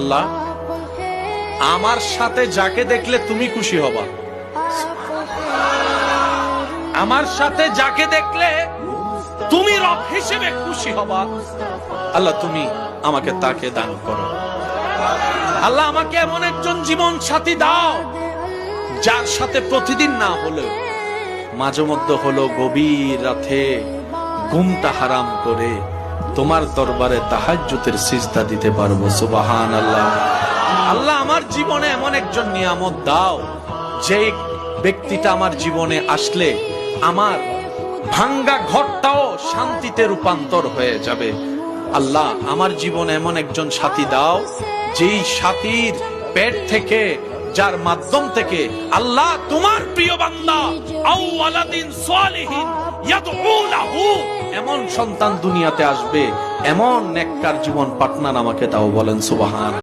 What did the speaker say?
আল্লাহ, আমার সাথে যাকে দেখলে তুমি খুশি হবা, আমার সাথে যাকে দেখলে তুমি রব হিসেবে খুশি হবা, আল্লাহ তুমি আমাকে তাকে দান করো। আল্লাহ আমাকে এমন একজন জীবন সাথী দাও যার সাথে প্রতিদিন না হলেও মাঝে মধ্যে হলো গভীর রাতে ঘুমটা হারাম করে তোমার দরবারে তাহাজ্জুদের সিজদা দিতে পারবো। সুবহানাল্লাহ। আল্লাহ আমার জীবনে এমন একজন নিয়ামত দাও যে ব্যক্তিটা আমার জীবনে আসলে আমার ভাঙ্গা ঘরটাও শান্তিতে রূপান্তর হয়ে যাবে। আল্লাহ আমার জীবনে এমন একজন সাথী দাও যেই সাথীর পেট থেকে, যার মাধ্যম থেকে আল্লাহ তোমার প্রিয় বান্দা আও ওয়ালাদিন সালিহিন ইয়াদউ লাহু, এমন সন্তান দুনিয়াতে আসবে, এমন নেককার জীবন পার্টনার আমাকে দাও। বলেন সুবহান।